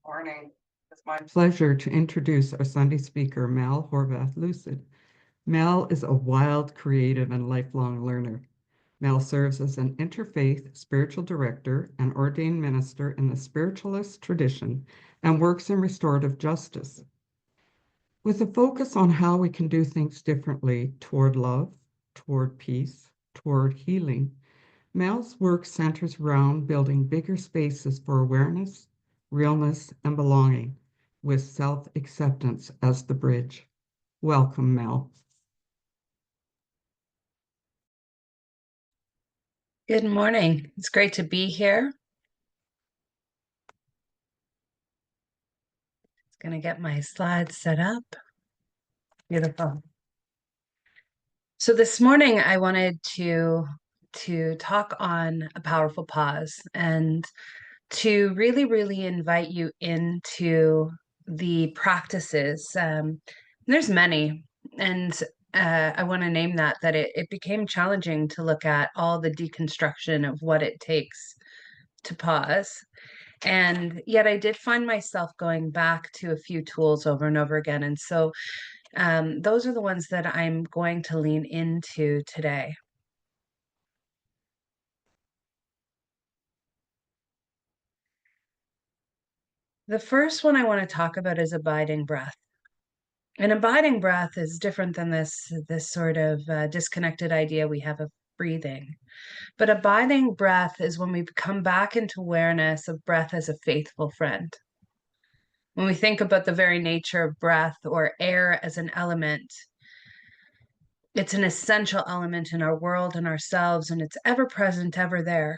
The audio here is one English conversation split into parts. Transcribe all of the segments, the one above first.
Morning. It's my pleasure to introduce our Sunday speaker, Mal Horvath-Lucid. Mal is a wild, creative, and lifelong learner. Mal serves as an interfaith spiritual director and ordained minister in the spiritualist tradition and works in restorative justice. With a focus on how we can do things differently toward love, toward peace, toward healing, Mal's work centers around building bigger spaces for awareness, realness, and belonging, with self-acceptance as the bridge. Welcome, Mal. Good morning. It's great to be here. It's going to get my slides set up. Beautiful. So this morning I wanted to talk on a powerful pause and to really invite you into the practices. There's many, and I want to name that it became challenging to look at all the deconstruction of what it takes to pause. And yet I did find myself going back to a few tools over and over again. And so those are the ones that I'm going to lean into today. The first one I want to talk about is abiding breath. An abiding breath is different than this sort of disconnected idea we have of breathing. But abiding breath is when we come back into awareness of breath as a faithful friend. When we think about the very nature of breath or air as an element, it's an essential element in our world and ourselves, and it's ever present, ever there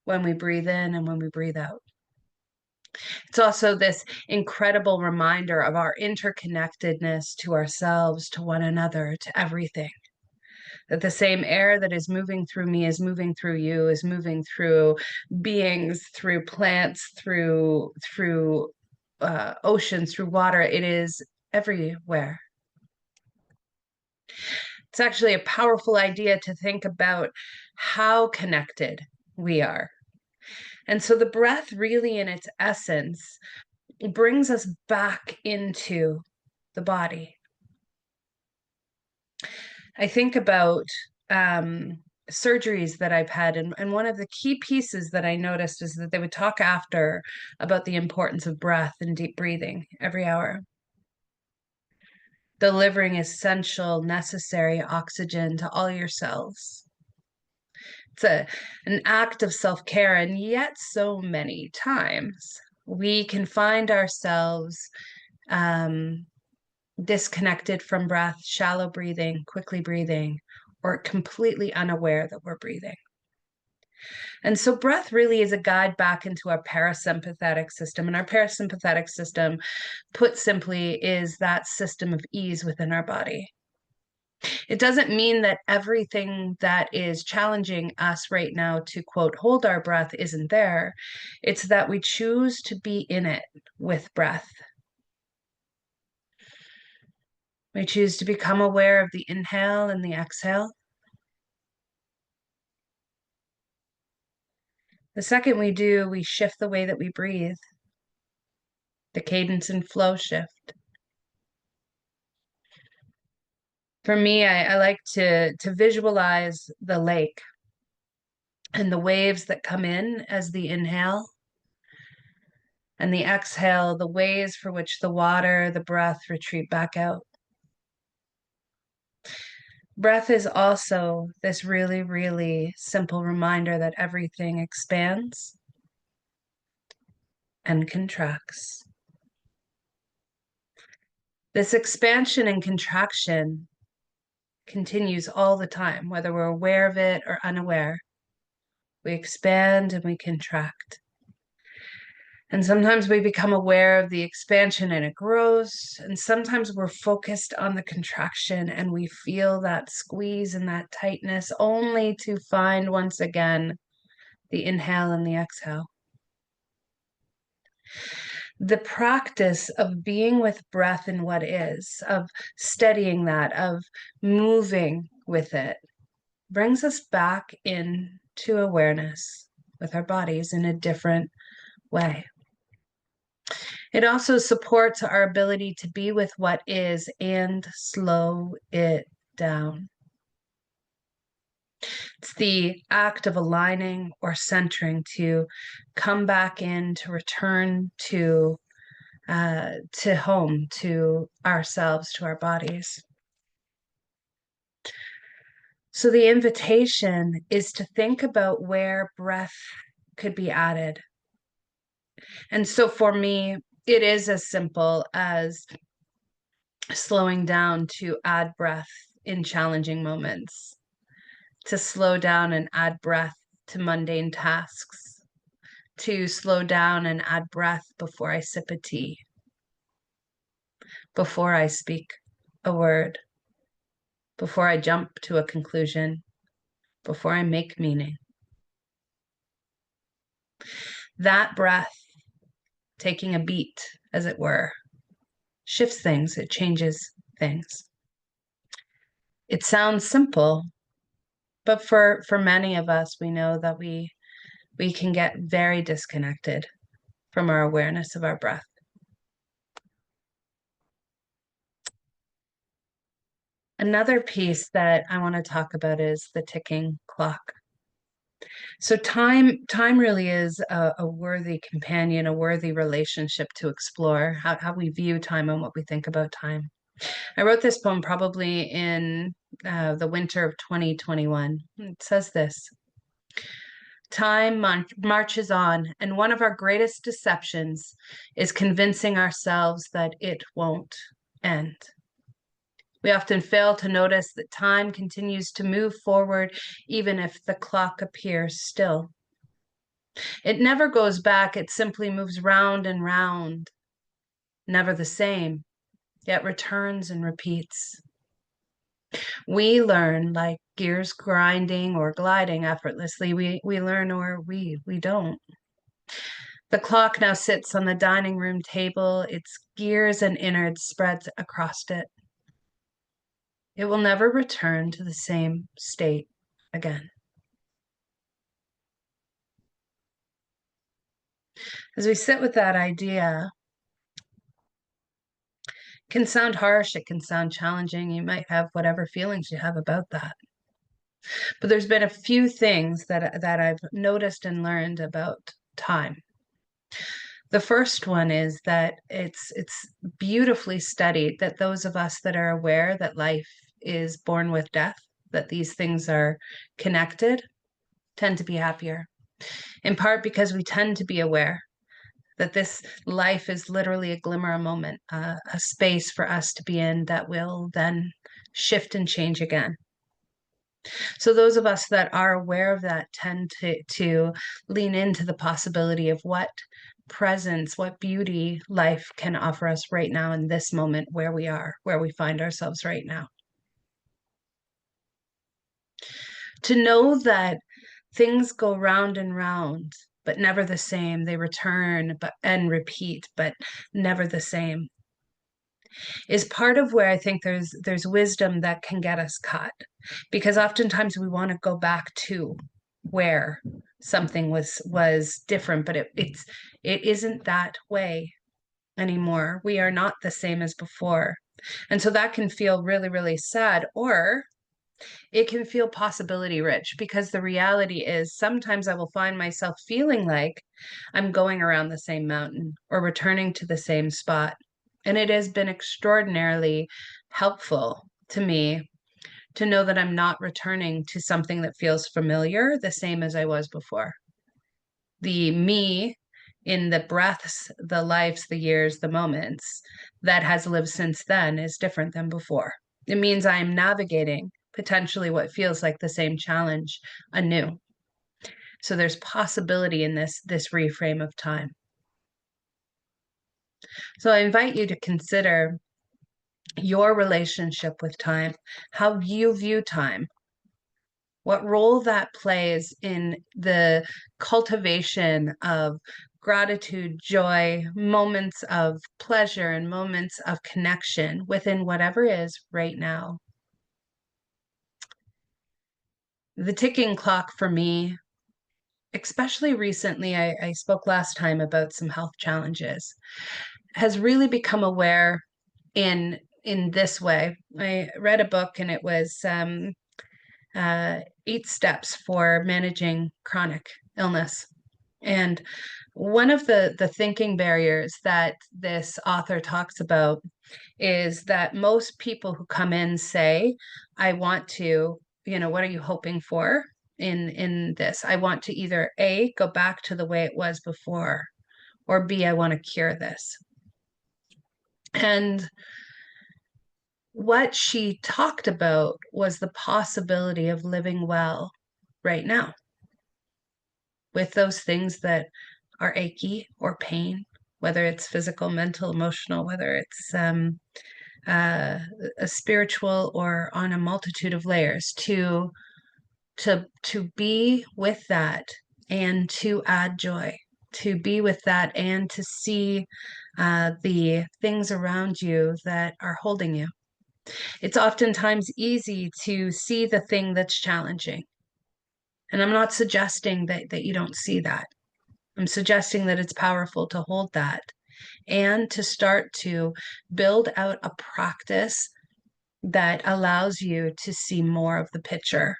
when we breathe in and when we breathe out. It's also this incredible reminder of our interconnectedness to ourselves, to one another, to everything. That the same air that is moving through me is moving through you, is moving through beings, through plants, through oceans, through water. It is everywhere. It's actually a powerful idea to think about how connected we are. And so the breath really in its essence brings us back into the body. I think about surgeries that I've had, and one of the key pieces that I noticed is that they would talk after about the importance of breath and deep breathing every hour, delivering essential, necessary oxygen to all your cells. It's an act of self-care, and yet so many times we can find ourselves disconnected from breath, shallow breathing, quickly breathing, or completely unaware that we're breathing. And so breath really is a guide back into our parasympathetic system. And our parasympathetic system, put simply, is that system of ease within our body. It doesn't mean that everything that is challenging us right now to, quote, hold our breath isn't there. It's that we choose to be in it with breath. We choose to become aware of the inhale and the exhale. The second we do, we shift the way that we breathe. The cadence and flow shift. For me, I like to visualize the lake and the waves that come in as the inhale, and the exhale, the ways for which the water, the breath retreat back out. Breath is also this really simple reminder that everything expands and contracts. This expansion and contraction continues all the time, whether we're aware of it or unaware. We expand and we contract. And sometimes we become aware of the expansion and it grows. And sometimes we're focused on the contraction and we feel that squeeze and that tightness, only to find once again the inhale and the exhale. The practice of being with breath in what is, of steadying that, of moving with it, brings us back into awareness with our bodies in a different way. It also supports our ability to be with what is and slow it down. It's the act of aligning or centering to come back in, to return to home, to ourselves, to our bodies. So the invitation is to think about where breath could be added. And so for me, it is as simple as slowing down to add breath in challenging moments, to slow down and add breath to mundane tasks, to slow down and add breath before I sip a tea, before I speak a word, before I jump to a conclusion, before I make meaning. That breath, taking a beat, as it were, shifts things, it changes things. It sounds simple, but for many of us, we know that we can get very disconnected from our awareness of our breath. Another piece that I want to talk about is the ticking clock. So time really is a worthy companion, a worthy relationship to explore, how we view time and what we think about time. I wrote this poem probably in the winter of 2021. It says this: time marches on, and one of our greatest deceptions is convincing ourselves that it won't end. We often fail to notice that time continues to move forward even if the clock appears still. It never goes back, it simply moves round and round, never the same, yet returns and repeats. We learn like gears grinding or gliding effortlessly. We learn or we don't. The clock now sits on the dining room table, its gears and innards spread across it. It will never return to the same state again. As we sit with that idea, it can sound harsh, it can sound challenging. You might have whatever feelings you have about that. But there's been a few things that I've noticed and learned about time. The first one is that it's beautifully studied that those of us that are aware that life is born with death, that these things are connected, tend to be happier. In part because we tend to be aware that this life is literally a glimmer, a moment, a space for us to be in that will then shift and change again. So those of us that are aware of that tend to lean into the possibility of what presence, what beauty life can offer us right now in this moment where we are, where we find ourselves right now. To know that things go round and round, but never the same. They return and repeat, but never the same, is part of where I think there's wisdom that can get us caught, because oftentimes we want to go back to where something was different, but it isn't that way anymore. We are not the same as before. And so that can feel really, really sad, or it can feel possibility rich, because the reality is sometimes I will find myself feeling like I'm going around the same mountain or returning to the same spot. And it has been extraordinarily helpful to me to know that I'm not returning to something that feels familiar, the same as I was before. The me in the breaths, the lives, the years, the moments that has lived since then is different than before. It means I am navigating potentially what feels like the same challenge anew. So there's possibility in this reframe of time. So I invite you to consider your relationship with time, how you view time, what role that plays in the cultivation of gratitude, joy, moments of pleasure, and moments of connection within whatever is right now. The ticking clock for me, especially recently, I spoke last time about some health challenges. has really become aware in this way. I read a book, and it was 8 steps for managing chronic illness. And one of the thinking barriers that this author talks about is that most people who come in say, I want to, what are you hoping for in this? I want to either A, go back to the way it was before, or B, I want to cure this. And what she talked about was the possibility of living well right now with those things that are achy or pain, whether it's physical, mental, emotional, whether it's a spiritual or on a multitude of layers, to be with that and to add joy, to be with that and to see the things around you that are holding you. It's oftentimes easy to see the thing that's challenging. And I'm not suggesting that you don't see that. I'm suggesting that it's powerful to hold that and to start to build out a practice that allows you to see more of the picture,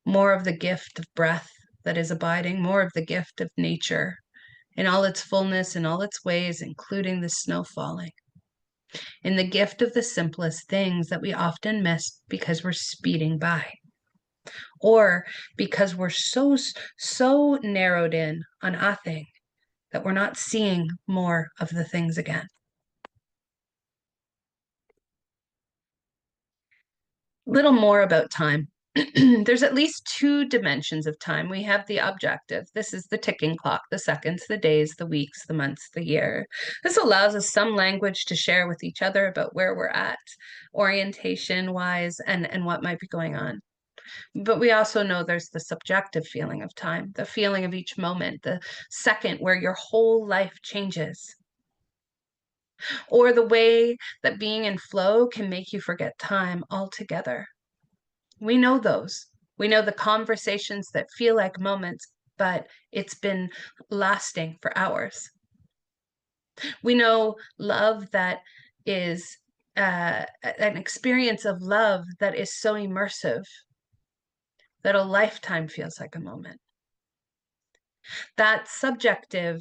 more of the gift of breath that is abiding, more of the gift of nature in all its fullness, in all its ways, including the snow falling, in the gift of the simplest things that we often miss because we're speeding by, or because we're so narrowed in on a thing that we're not seeing more of the things again. Little more about time. There's at least 2 dimensions of time. We have the objective. This is the ticking clock, the seconds, the days, the weeks, the months, the year. This allows us some language to share with each other about where we're at, orientation wise, and what might be going on. But we also know there's the subjective feeling of time, the feeling of each moment, the second where your whole life changes, or the way that being in flow can make you forget time altogether. We know those. We know the conversations that feel like moments, but it's been lasting for hours. We know love that is an experience of love that is so immersive that a lifetime feels like a moment. That subjective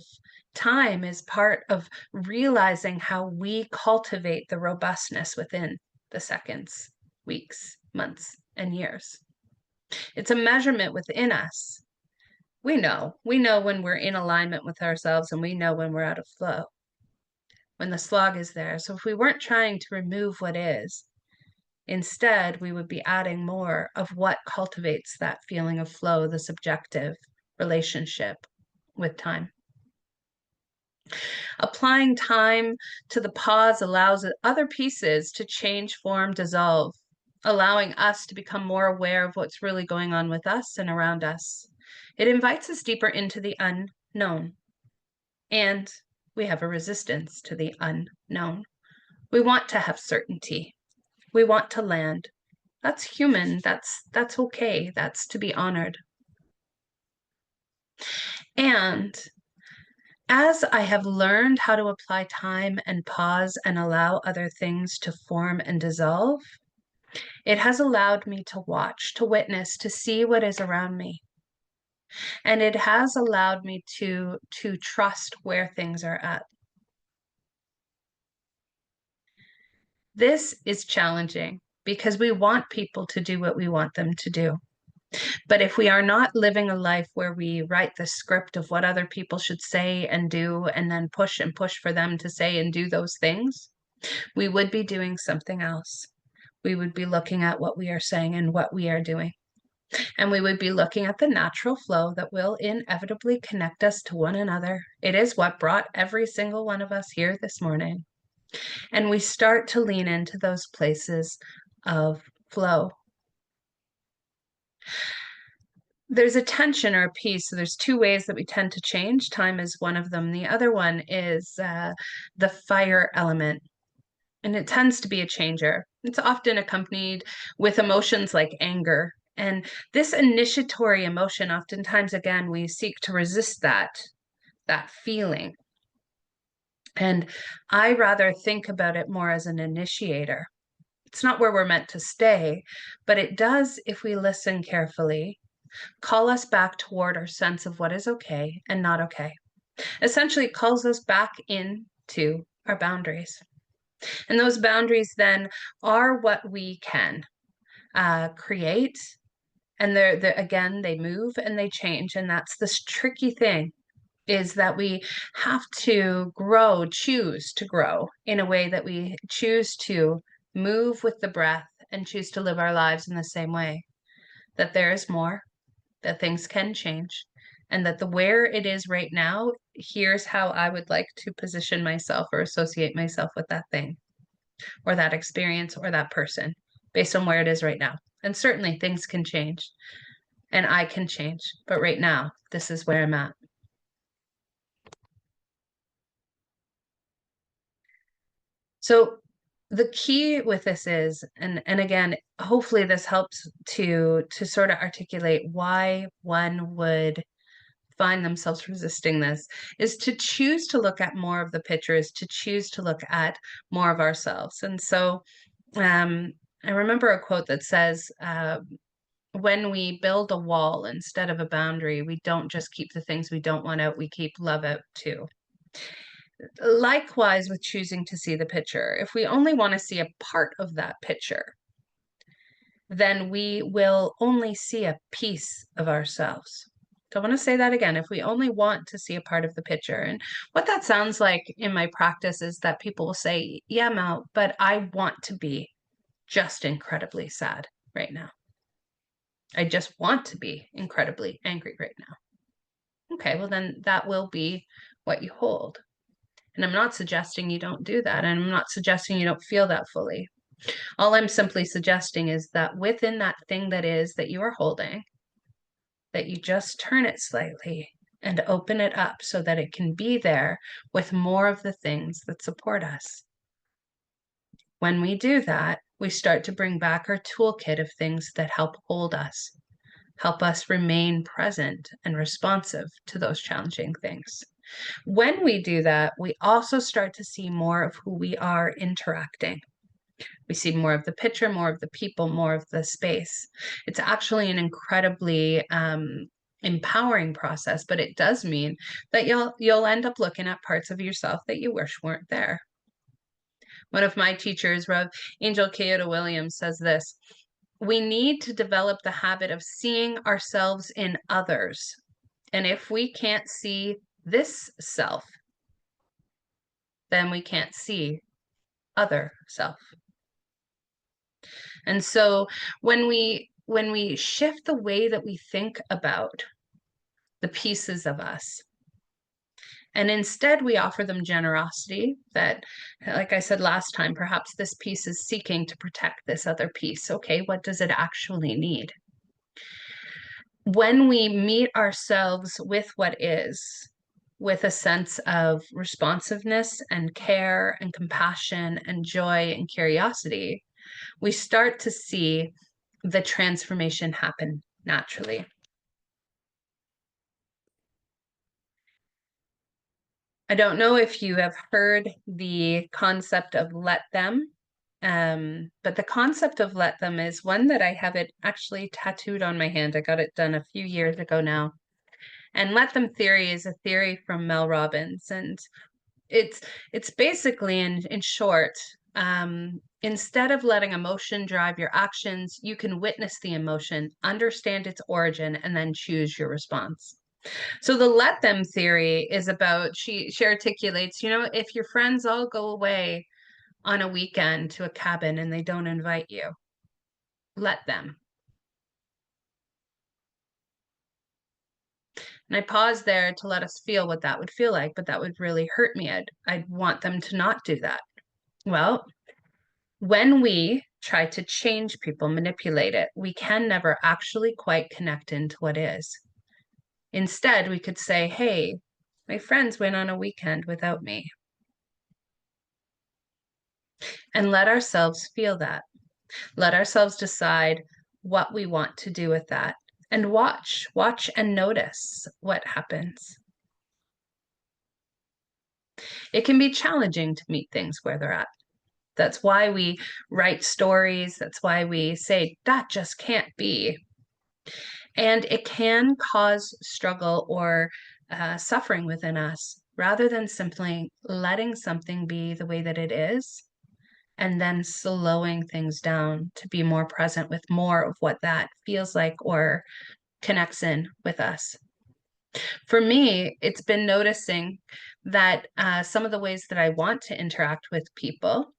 time is part of realizing how we cultivate the robustness within the seconds, weeks, months, and years. It's a measurement within us. We know when we're in alignment with ourselves, and we know when we're out of flow, when the slog is there. So if we weren't trying to remove what is, instead, we would be adding more of what cultivates that feeling of flow, the subjective relationship with time. Applying time to the pause allows other pieces to change, form, dissolve, allowing us to become more aware of what's really going on with us and around us. It invites us deeper into the unknown, and we have a resistance to the unknown. We want to have certainty. We want to land. That's human. That's okay. That's to be honored. And as I have learned how to apply time and pause and allow other things to form and dissolve, it has allowed me to watch, to witness, to see what is around me. And it has allowed me to trust where things are at. This is challenging because we want people to do what we want them to do. But if we are not living a life where we write the script of what other people should say and do, and then push and push for them to say and do those things, we would be doing something else. We would be looking at what we are saying and what we are doing. And we would be looking at the natural flow that will inevitably connect us to one another. It is what brought every single one of us here this morning. And we start to lean into those places of flow. There's a tension or a piece. So there's 2 ways that we tend to change. Time is one of them. The other one is the fire element. And it tends to be a changer. It's often accompanied with emotions like anger. And this initiatory emotion, oftentimes, again, we seek to resist that feeling. And I rather think about it more as an initiator. It's not where we're meant to stay, but it does, if we listen carefully, call us back toward our sense of what is okay and not okay. Essentially, it calls us back into our boundaries. And those boundaries then are what we can create. And they're again, they move and they change. And that's this tricky thing, is that we have to grow, choose to grow in a way that we choose to move with the breath and choose to live our lives in the same way. That there is more, that things can change, and that the where it is right now, here's how I would like to position myself or associate myself with that thing or that experience or that person based on where it is right now. And certainly things can change and I can change, but right now, this is where I'm at. So the key with this is, and again, hopefully this helps to sort of articulate why one would find themselves resisting this, is to choose to look at more of the picture, is to choose to look at more of ourselves. And so I remember a quote that says, when we build a wall instead of a boundary, we don't just keep the things we don't want out, we keep love out too. Likewise, with choosing to see the picture, if we only want to see a part of that picture, then we will only see a piece of ourselves. So I want to say that again. If we only want to see a part of the picture, and what that sounds like in my practice is that people will say, yeah, Mel, but I want to be just incredibly sad right now. I just want to be incredibly angry right now. Okay, well, then that will be what you hold. And I'm not suggesting you don't do that. And I'm not suggesting you don't feel that fully. All I'm simply suggesting is that within that thing that is that you are holding, that you just turn it slightly and open it up so that it can be there with more of the things that support us. When we do that, we start to bring back our toolkit of things that help hold us, help us remain present and responsive to those challenging things. When we do that, we also start to see more of who we are interacting. We see more of the picture, more of the people, more of the space. It's actually an incredibly empowering process, but it does mean that you'll end up looking at parts of yourself that you wish weren't there. One of my teachers, Rev. Angel Kyoto Williams, says this: we need to develop the habit of seeing ourselves in others. And if we can't see this self, then we can't see other self. And so when we shift the way that we think about the pieces of us, and instead we offer them generosity, that, like I said last time, perhaps this piece is seeking to protect this other piece. Okay, what does it actually need? When we meet ourselves with what is, with a sense of responsiveness and care and compassion and joy and curiosity, we start to see the transformation happen naturally. I don't know if you have heard the concept of let them, but the concept of let them is one that I have it actually tattooed on my hand. I got it done a few years ago now. And let them theory is a theory from Mel Robbins. And it's basically in short, instead of letting emotion drive your actions, you can witness the emotion, understand its origin, and then choose your response. So the let them theory is about, she articulates, if your friends all go away on a weekend to a cabin and they don't invite you, let them. And I pause there to let us feel what that would feel like, but that would really hurt me. I'd want them to not do that. Well, when we try to change people, manipulate it, we can never actually quite connect into what is. Instead, we could say, hey, my friends went on a weekend without me. And let ourselves feel that. Let ourselves decide what we want to do with that. And watch and notice what happens. It can be challenging to meet things where they're at. That's why we write stories. That's why we say, that just can't be. And it can cause struggle or suffering within us rather than simply letting something be the way that it is and then slowing things down to be more present with more of what that feels like or connects in with us. For me, it's been noticing that some of the ways that I want to interact with people,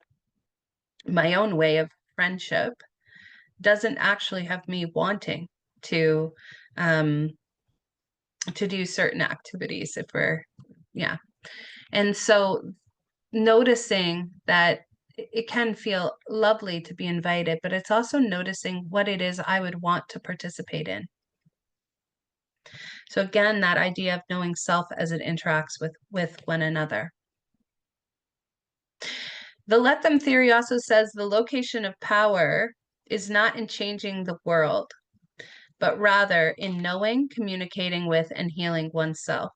my own way of friendship, doesn't actually have me wanting to um, to do certain activities if we're, yeah. And so noticing that it can feel lovely to be invited, but it's also noticing what it is I would want to participate in. So again, that idea of knowing self as it interacts with one another. The let them theory also says the location of power is not in changing the world, but rather in knowing, communicating with, and healing oneself.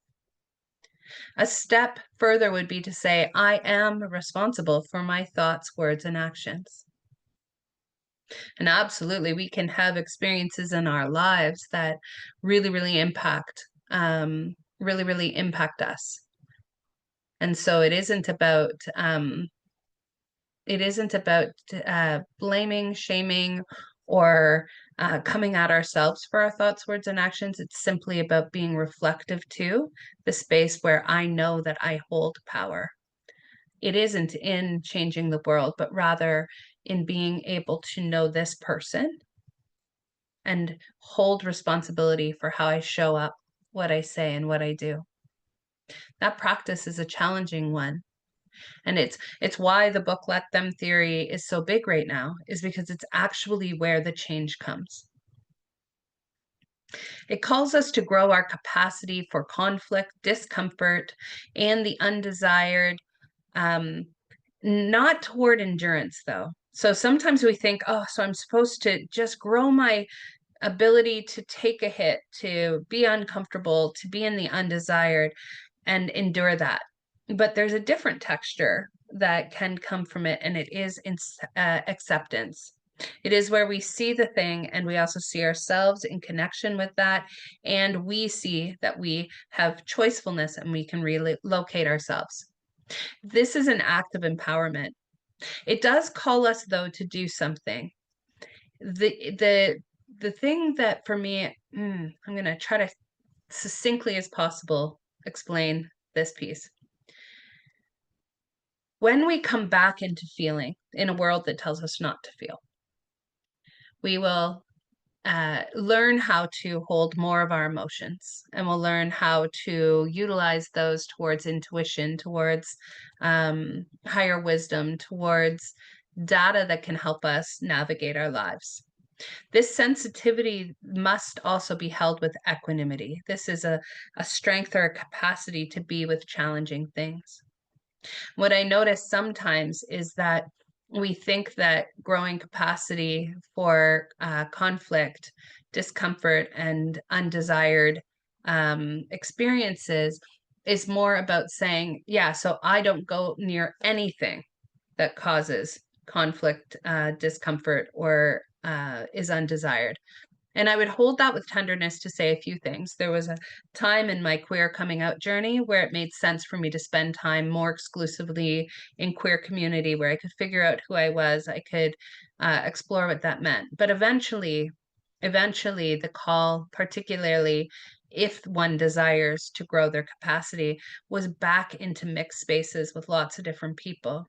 A step further would be to say, I am responsible for my thoughts, words, and actions. And absolutely, we can have experiences in our lives that really, really impact, really impact us. And so it isn't about blaming, shaming, or coming at ourselves for our thoughts, words, and actions. It's simply about being reflective to the space where I know that I hold power. It isn't in changing the world, but rather in being able to know this person and hold responsibility for how I show up, what I say, and what I do. That practice is a challenging one. And it's why the book Let Them theory is so big right now, is because it's actually where the change comes. It calls us to grow our capacity for conflict, discomfort, and the undesired, not toward endurance though. So sometimes we think, oh, so I'm supposed to just grow my ability to take a hit, to be uncomfortable, to be in the undesired and endure that. But there's a different texture that can come from it, and it is acceptance. It is where we see the thing and we also see ourselves in connection with that. And we see that we have choicefulness and we can relocate ourselves. This is an act of empowerment. It does call us, though, to do something. The thing that for me, I'm going to try to succinctly as possible explain this piece. When we come back into feeling in a world that tells us not to feel, we will learn how to hold more of our emotions, and we'll learn how to utilize those towards intuition, towards higher wisdom, towards data that can help us navigate our lives. This sensitivity must also be held with equanimity. This is a strength or a capacity to be with challenging things. What I notice sometimes is that we think that growing capacity for conflict, discomfort, and undesired experiences is more about saying, yeah, so I don't go near anything that causes conflict, discomfort, or is undesired. And I would hold that with tenderness to say a few things. There was a time in my queer coming out journey where it made sense for me to spend time more exclusively in queer community, where I could figure out who I was. I could explore what that meant. But eventually, the call, particularly if one desires to grow their capacity, was back into mixed spaces with lots of different people.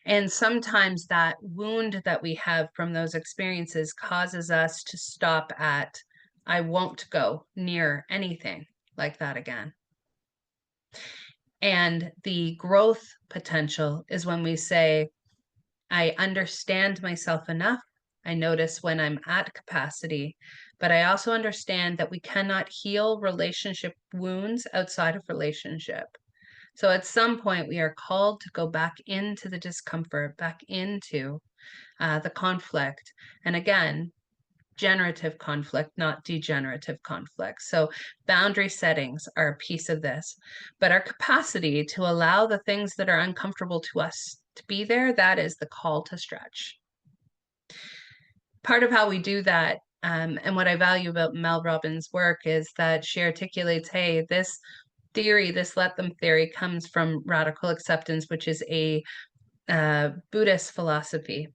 And sometimes that wound that we have from those experiences causes us to stop at, I won't go near anything like that again. And the growth potential is when we say, I understand myself enough. I notice when I'm at capacity, but I also understand that we cannot heal relationship wounds outside of relationship. So at some point, we are called to go back into the discomfort, back into the conflict. And again, generative conflict, not degenerative conflict. So boundary settings are a piece of this, but our capacity to allow the things that are uncomfortable to us to be there, that is the call to stretch. Part of how we do that, and what I value about Mel Robbins' work, is that she articulates, hey, this theory, this let them theory, comes from radical acceptance, which is a Buddhist philosophy.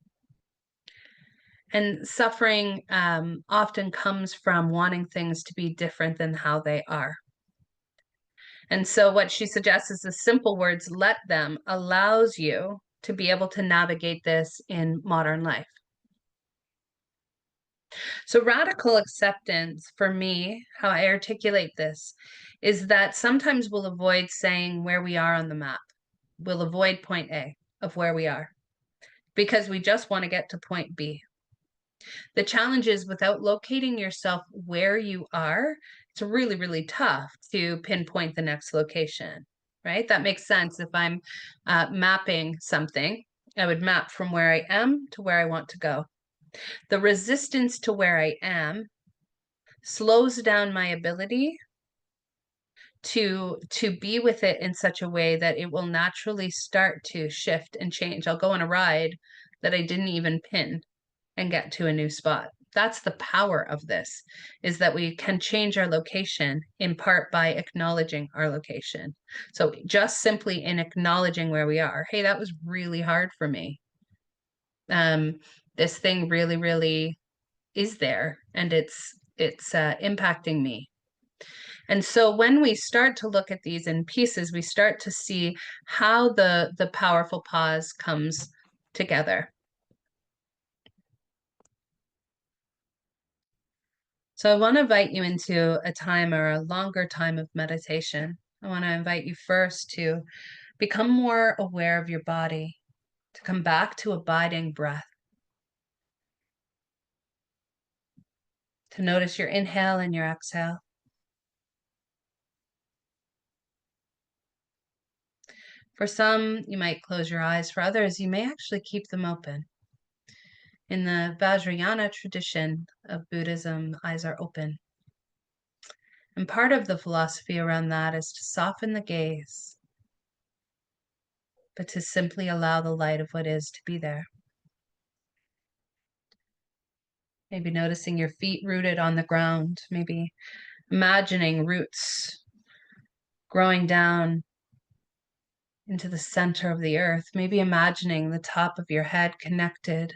And suffering often comes from wanting things to be different than how they are. And so what she suggests is the simple words, let them, allows you to be able to navigate this in modern life. So radical acceptance, for me, how I articulate this, is that sometimes we'll avoid saying where we are on the map. We'll avoid point A of where we are because we just want to get to point B. The challenge is, without locating yourself where you are, it's really, really tough to pinpoint the next location, right? That makes sense. If I'm mapping something, I would map from where I am to where I want to go. The resistance to where I am slows down my ability to be with it in such a way that it will naturally start to shift and change. I'll go on a ride that I didn't even pin and get to a new spot. That's the power of this, is that we can change our location in part by acknowledging our location. So just simply in acknowledging where we are, hey, that was really hard for me. This thing really, really is there, and it's impacting me. And so when we start to look at these in pieces, we start to see how the powerful pause comes together. So I want to invite you into a time, or a longer time, of meditation. I want to invite you first to become more aware of your body, to come back to abiding breath, to notice your inhale and your exhale. For some, you might close your eyes. For others, you may actually keep them open. In the Vajrayana tradition of Buddhism, eyes are open. And part of the philosophy around that is to soften the gaze, but to simply allow the light of what is to be there. Maybe noticing your feet rooted on the ground, maybe imagining roots growing down into the center of the earth, maybe imagining the top of your head connected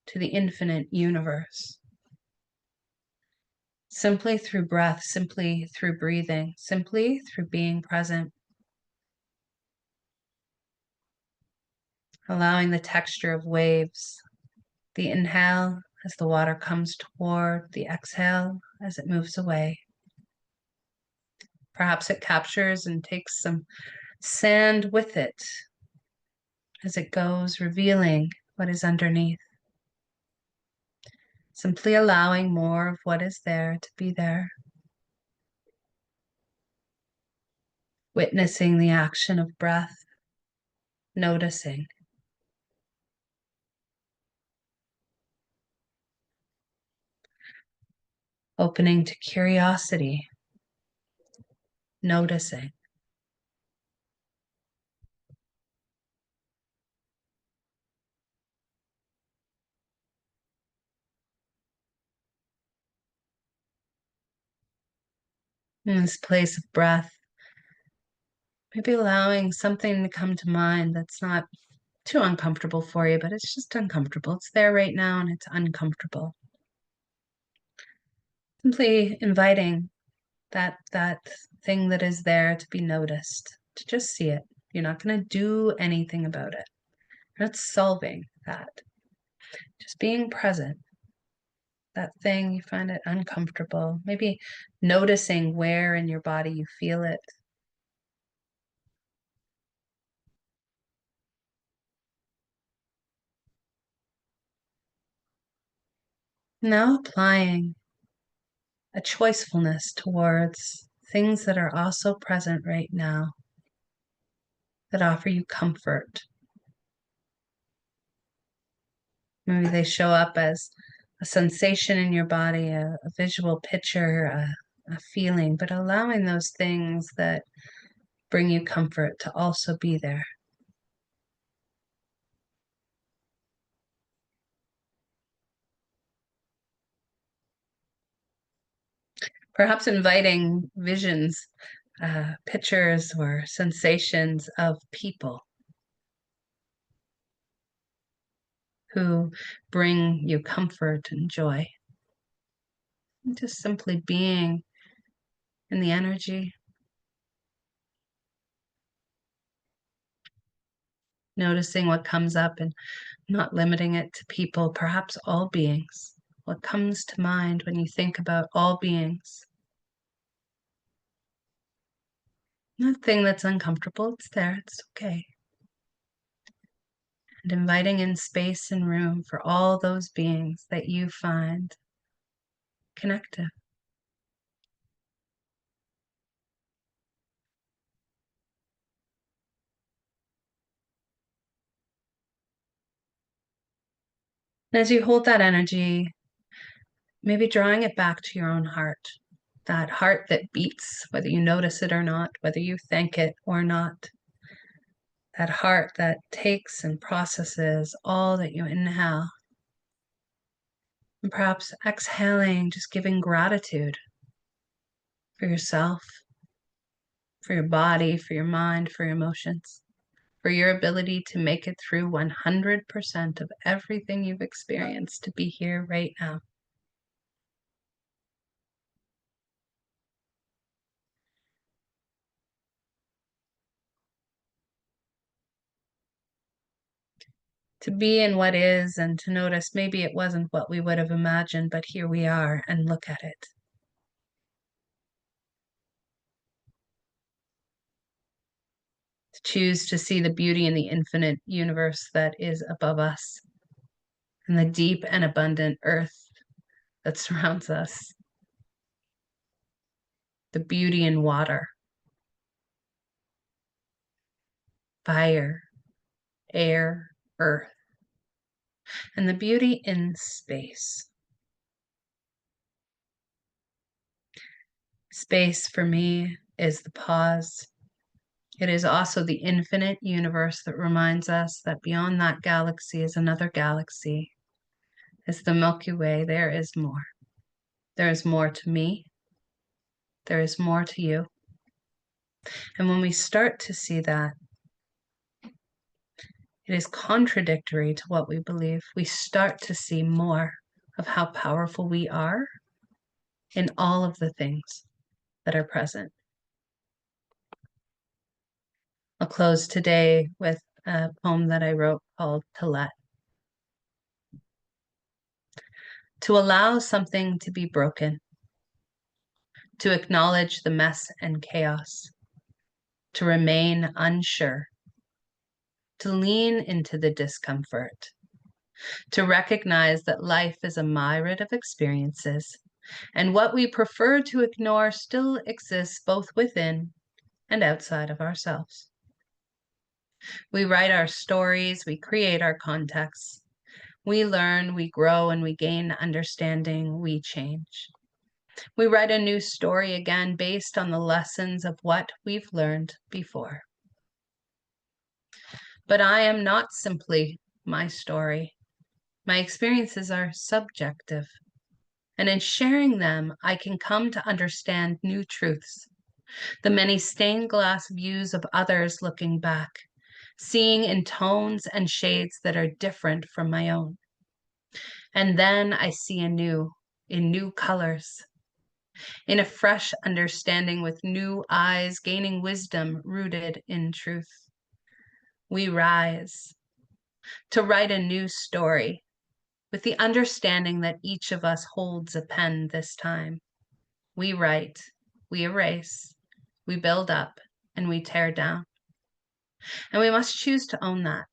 to the infinite universe. Simply through breath, simply through breathing, simply through being present. Allowing the texture of waves, the inhale as the water comes toward, the exhale as it moves away. Perhaps it captures and takes some sand with it as it goes, revealing what is underneath. Simply allowing more of what is there to be there. Witnessing the action of breath, noticing. Opening to curiosity, noticing. In this place of breath, maybe allowing something to come to mind that's not too uncomfortable for you, but it's just uncomfortable. It's there right now and it's uncomfortable. Simply inviting that thing that is there to be noticed, to just see it. You're not going to do anything about it. You're not solving that. Just being present. That thing, you find it uncomfortable. Maybe noticing where in your body you feel it. Now applying a choicefulness towards things that are also present right now, that offer you comfort. Maybe they show up as a sensation in your body, a visual picture, a feeling, but allowing those things that bring you comfort to also be there. Perhaps inviting visions, pictures, or sensations of people who bring you comfort and joy. And just simply being in the energy, noticing what comes up and not limiting it to people, perhaps all beings. What comes to mind when you think about all beings? Nothing that's uncomfortable, it's there, it's okay. And inviting in space and room for all those beings that you find connected. And as you hold that energy, maybe drawing it back to your own heart, that heart that beats, whether you notice it or not, whether you thank it or not, that heart that takes and processes all that you inhale. And perhaps exhaling, just giving gratitude for yourself, for your body, for your mind, for your emotions, for your ability to make it through 100% of everything you've experienced to be here right now. To be in what is and to notice maybe it wasn't what we would have imagined, but here we are and look at it. To choose to see the beauty in the infinite universe that is above us and the deep and abundant earth that surrounds us. The beauty in water, fire, air, earth, and the beauty in space. Space for me is the pause. It is also the infinite universe that reminds us that beyond that galaxy is another galaxy. It's the Milky Way. There is more. There is more to me. There is more to you. And when we start to see that, it is contradictory to what we believe. We start to see more of how powerful we are in all of the things that are present. I'll close today with a poem that I wrote called To Let. To allow something to be broken, to acknowledge the mess and chaos, to remain unsure, to lean into the discomfort, to recognize that life is a myriad of experiences, and what we prefer to ignore still exists both within and outside of ourselves. We write our stories, we create our contexts, we learn, we grow, and we gain understanding, we change. We write a new story again based on the lessons of what we've learned before. But I am not simply my story. My experiences are subjective. And in sharing them, I can come to understand new truths, the many stained glass views of others looking back, seeing in tones and shades that are different from my own. And then I see anew, in new colors, in a fresh understanding with new eyes, gaining wisdom rooted in truth. We rise to write a new story with the understanding that each of us holds a pen this time. We write, we erase, we build up, and we tear down. And we must choose to own that.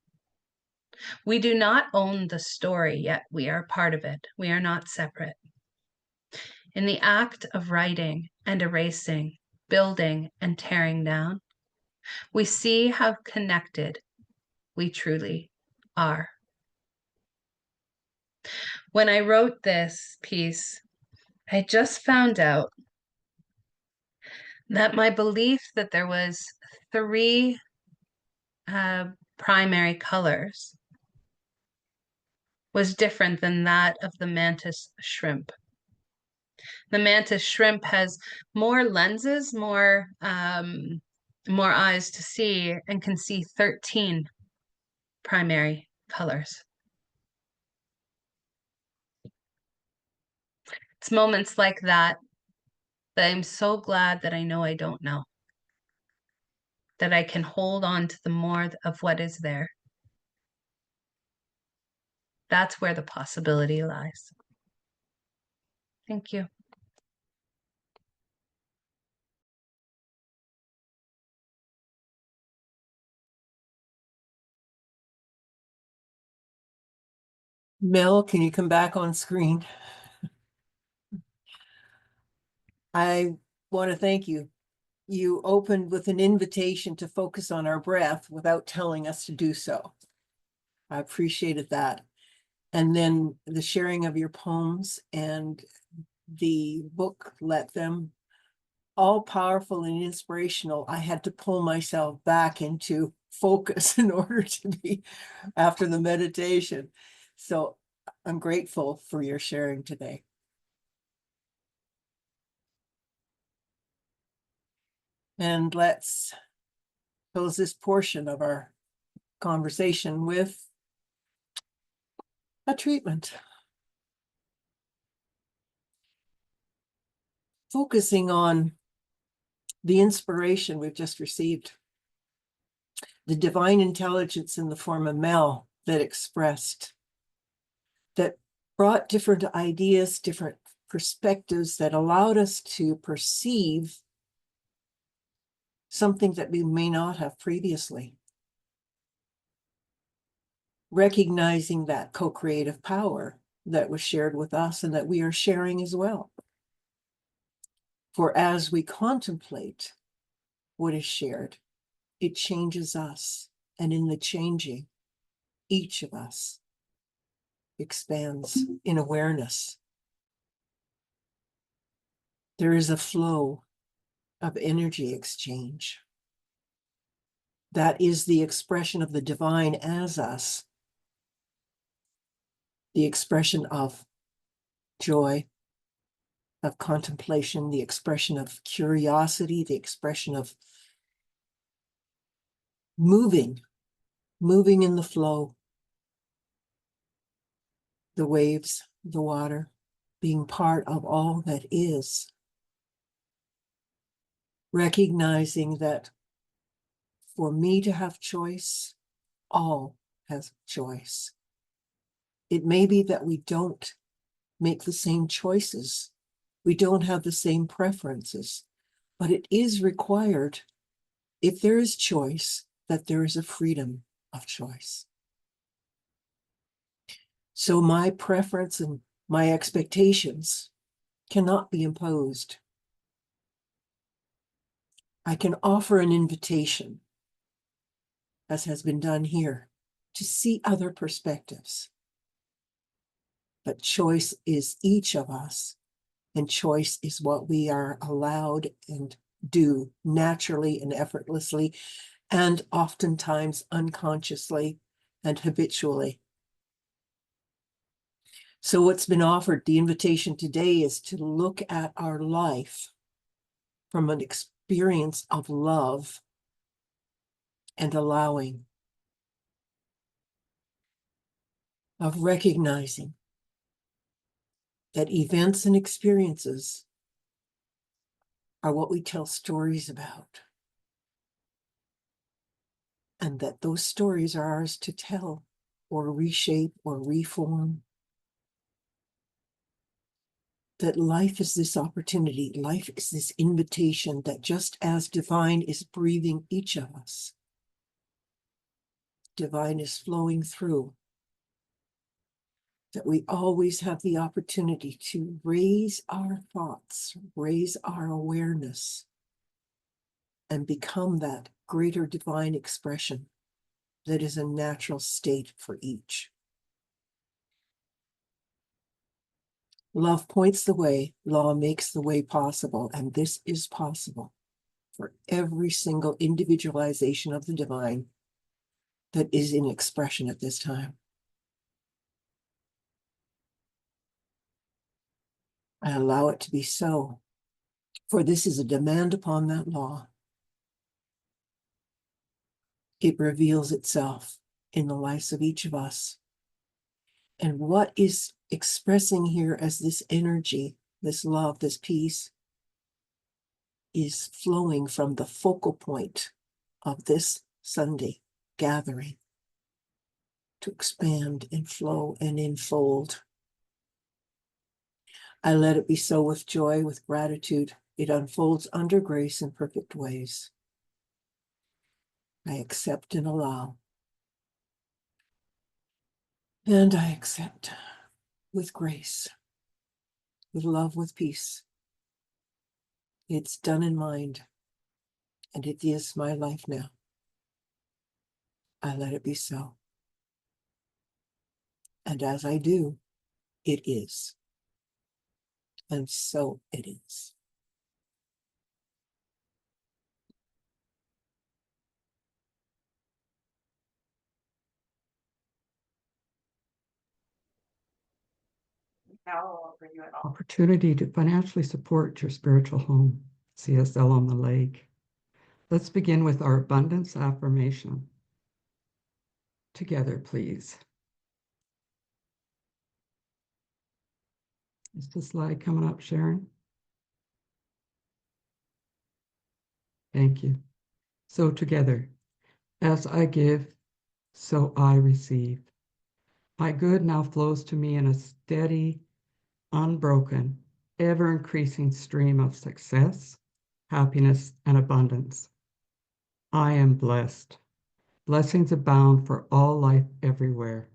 We do not own the story, yet we are part of it. We are not separate. In the act of writing and erasing, building and tearing down, we see how connected we truly are. when I wrote this piece, I just found out that my belief that there was three primary colors was different than that of the mantis shrimp. The mantis shrimp has more lenses, more eyes to see, and can see 13 primary colors. It's moments like that that I'm so glad that I know I don't know, that I can hold on to the more of what is there. That's where the possibility lies. Thank you. Mel, can you come back on screen? I want to thank you. You opened with an invitation to focus on our breath without telling us to do so. I appreciated that. And then the sharing of your poems and the book, Let Them, all powerful and inspirational. I had to pull myself back into focus in order to be after the meditation. So I'm grateful for your sharing today. And let's close this portion of our conversation with a treatment. Focusing on the inspiration we've just received, the divine intelligence in the form of Mel that expressed, that brought different ideas, different perspectives that allowed us to perceive something that we may not have previously. Recognizing that co-creative power that was shared with us and that we are sharing as well. For as we contemplate what is shared, it changes us. And in the changing, each of us expands in awareness. There is a flow of energy exchange. That is the expression of the divine as us, the expression of joy, of contemplation, the expression of curiosity, the expression of moving in the flow, the waves, the water, being part of all that is. Recognizing that for me to have choice, all has choice. It may be that we don't make the same choices. We don't have the same preferences, but it is required, if there is choice, that there is a freedom of choice. So my preference and my expectations cannot be imposed. I can offer an invitation, as has been done here, to see other perspectives. But choice is each of us, and choice is what we are allowed and do naturally and effortlessly, and oftentimes unconsciously and habitually. So what's been offered, the invitation today, is to look at our life from an experience of love and allowing, of recognizing that events and experiences are what we tell stories about, and that those stories are ours to tell or reshape or reform. That life is this opportunity, life is this invitation, that just as divine is breathing each of us, divine is flowing through, that we always have the opportunity to raise our thoughts, raise our awareness, and become that greater divine expression that is a natural state for each. Love points the way, law makes the way possible, and this is possible for every single individualization of the divine that is in expression at this time. I allow it to be so, for this is a demand upon that law. It reveals itself in the lives of each of us. And what is expressing here as this energy, this love, this peace, is flowing from the focal point of this Sunday gathering to expand and flow and enfold. I let it be so with joy, with gratitude. It unfolds under grace in perfect ways. I accept and allow. And I accept with grace, with love, with peace. It's done in mind, and it is my life now. I let it be so. And as I do, it is. And so it is. Now I'll offer you an opportunity to financially support your spiritual home, CSL on the Lake. Let's begin with our abundance affirmation. Together, please. Is the slide coming up, Sharon? Thank you. So together, as I give, so I receive. My good now flows to me in a steady, unbroken, ever-increasing stream of success, happiness, and abundance. I am blessed. Blessings abound for all life everywhere.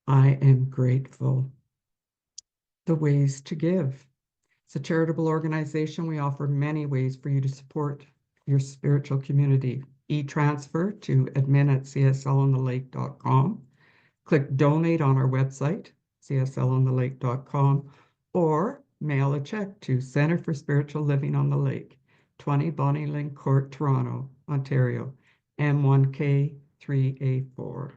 I am grateful. The ways to give. It's a charitable organization. We offer many ways for you to support your spiritual community. E-transfer to admin@cslonthelake.com. Click donate on our website, cslonthelake.com, or mail a check to Center for Spiritual Living on the Lake, 20 Bonnie Lynn Court, Toronto, Ontario, M1K3A4.